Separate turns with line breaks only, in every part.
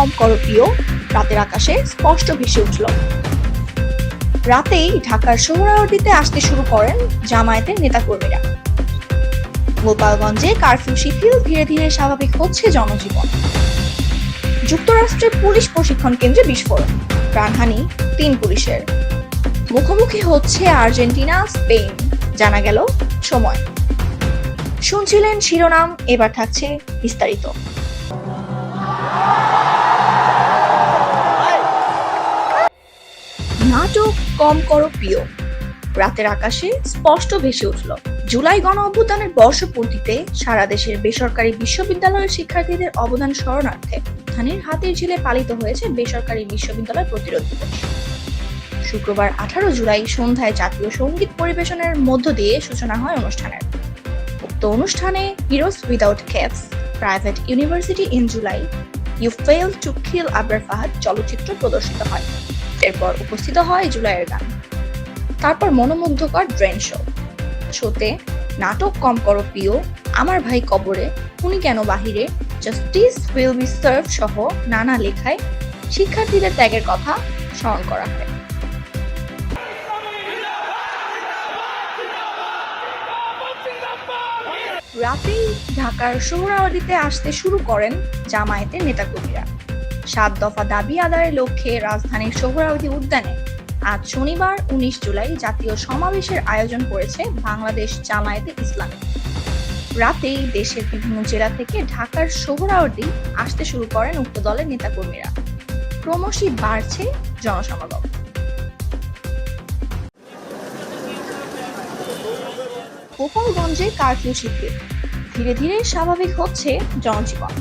কম করো প্রিয়, রাতের আকাশে স্পষ্ট ভেসে উঠল। রাতেই ঢাকার সোহরাওয়ার্দীতে আসতে শুরু করেন জামায়াতের নেতাকর্মীরা। গোপালগঞ্জে কারফিউ শিথিল, ধীরে ধীরে স্বাভাবিক হচ্ছে জনজীবন। যুক্তরাষ্ট্রের পুলিশ প্রশিক্ষণ কেন্দ্রে বিস্ফোরণ, প্রাণহানি ৩ পুলিশের। মুখোমুখি হচ্ছে আর্জেন্টিনা স্পেন, জানা গেল সময়। শুনছিলেন শিরোনাম, এবার থাকছে বিস্তারিত। নাটক কম করো প্রিয়, রাতের আকাশে স্পষ্ট ভেসে উঠল। জুলাই গণ অভ্যুত্থানের বর্ষপূর্তিতে সারা দেশের বেসরকারি বিশ্ববিদ্যালয়ের শিক্ষার্থীদের অবদান স্মরণার্থে ধানের হাতির ঝিলে পালিত হয়েছে বেসরকারি বিশ্ববিদ্যালয় প্রতিরোধ দিবস। শুক্রবার 18 জুলাই সন্ধ্যায় জাতীয় সঙ্গীত পরিবেশনের মধ্য দিয়ে সূচনা হয় অনুষ্ঠানের। উক্ত অনুষ্ঠানে heroes without caps, private university in July, you fail to kill Abrar Fahad চলচ্চিত্র প্রদর্শিত হয়। এরপর উপস্থিত হয় জুলাইয়ের গান, তারপর মনোমুগ্ধকর ড্রেন শোতে নাটক কম করো প্রিয়, আমার ভাই কবরে, উনি কেন বাহিরে, জাস্টিস উইল বি সার্ভ সহ নানা লেখায় শিক্ষার্থীদের ত্যাগের কথা স্মরণ করা হয়। রাতেই ঢাকার সোহরাওয়ার্দীতে আসতে শুরু করেন জামায়াতের নেতাকর্মীরা। 7 দফা দাবি আদায়ের লক্ষ্যে রাজধানীর সোহরাওয়ার্দী উদ্যানে আজ শনিবার 19 জুলাই জাতীয় সমাবেশের আয়োজন করেছে বাংলাদেশ জামায়াতে ইসলামী। রাতেই দেশের বিভিন্ন জেলা থেকে ঢাকার সোহরাওয়ার্দী আসতে শুরু করেন উক্ত দলের নেতাকর্মীরা। ক্রমশই বাড়ছে জনসমাগম। গোপালগঞ্জে কারফিউ শিথিল, ধীরে ধীরে স্বাভাবিক হচ্ছে জনজীবন।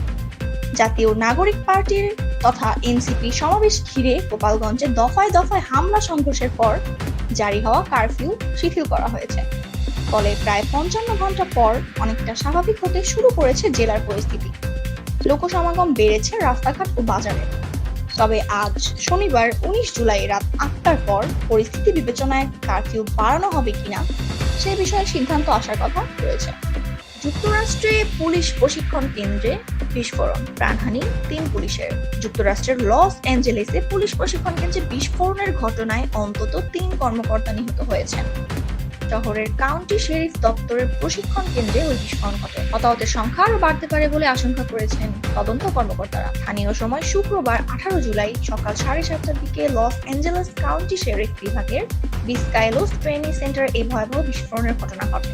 জাতীয় নাগরিক পার্টির তথা এনসিপি সমাবেশ ঘিরে গোপালগঞ্জে দফায় দফায় হামলা সংঘর্ষের পর জারি হওয়া কারফিউ শিথিল করা হয়েছে। ফলে প্রায় 55 ঘন্টা পর অনেকটা স্বাভাবিক হতে শুরু করেছে জেলার পরিস্থিতি। লোকসমাগম বেড়েছে রাস্তাঘাট ও বাজারে। তবে আজ শনিবার 19 জুলাই রাত 8টার পর পরিস্থিতি বিবেচনায় কারফিউ বাড়ানো হবে কিনা সে বিষয়ে সিদ্ধান্ত আসার কথা রয়েছে। যুক্তরাষ্ট্রে পুলিশ প্রশিক্ষণ কেন্দ্রে বিস্ফোরণ, প্রাণহানি 3 পুলিশের। যুক্তরাষ্ট্রের লস অ্যাঞ্জেলেসে পুলিশ প্রশিক্ষণ কেন্দ্রে বিস্ফোরণের ঘটনায় অন্তত 3 কর্মকর্তা নিহত হয়েছেন। শহরের কাউন্টি শেরিফ দপ্তরের প্রশিক্ষণ কেন্দ্রে ওই বিস্ফোরণ ঘটে। হতাহতের সংখ্যা আরও বাড়তে পারে বলে আশঙ্কা করেছেন তদন্ত কর্মকর্তারা। স্থানীয় সময় শুক্রবার 18 জুলাই সকাল 7:30টার দিকে লস অ্যাঞ্জেলেস কাউন্টি শেরিফ বিভাগের বিস্কাইলোস ট্রেনিং সেন্টারে এই ভয়াবহ বিস্ফোরণের ঘটনা ঘটে।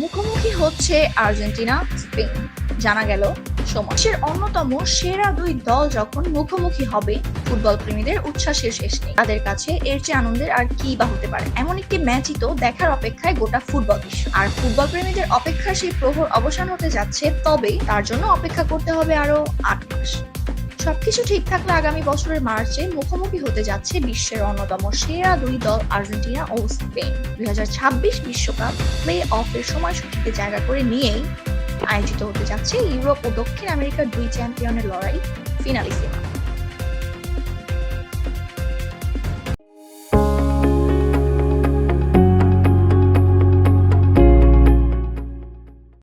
মুখোমুখি হচ্ছে আর্জেন্টিনা স্পেন, জানা গেল সময়। দেশের অন্যতম সেরা 2 দল যখন মুখোমুখি হবে, ফুটবল প্রেমীদের উচ্ছ্বাসের শেষ নেই। তাদের কাছে এর চেয়ে আনন্দের আর কি বা হতে পারে। এমন একটি ম্যাচই তো দেখার অপেক্ষায় গোটা ফুটবল বিশ্ব। আর ফুটবল প্রেমীদের অপেক্ষার সেই প্রহর অবসান হতে যাচ্ছে, তবে তার জন্য অপেক্ষা করতে হবে আরো 8 মাস। সবকিছু ঠিক থাকলে আগামী বছরের মার্চে মুখোমুখি হতে যাচ্ছে বিশ্বের অন্যতম সেরা 2 দল আর্জেন্টিনা ও স্পেন। 2026 বিশ্বকাপ প্লে অফের সময়সূচিতে জায়গা করে নিয়েই আয়োজিত হতে যাচ্ছে ইউরোপ ও দক্ষিণ আমেরিকার 2 চ্যাম্পিয়নের লড়াই ফিনালিসিমা।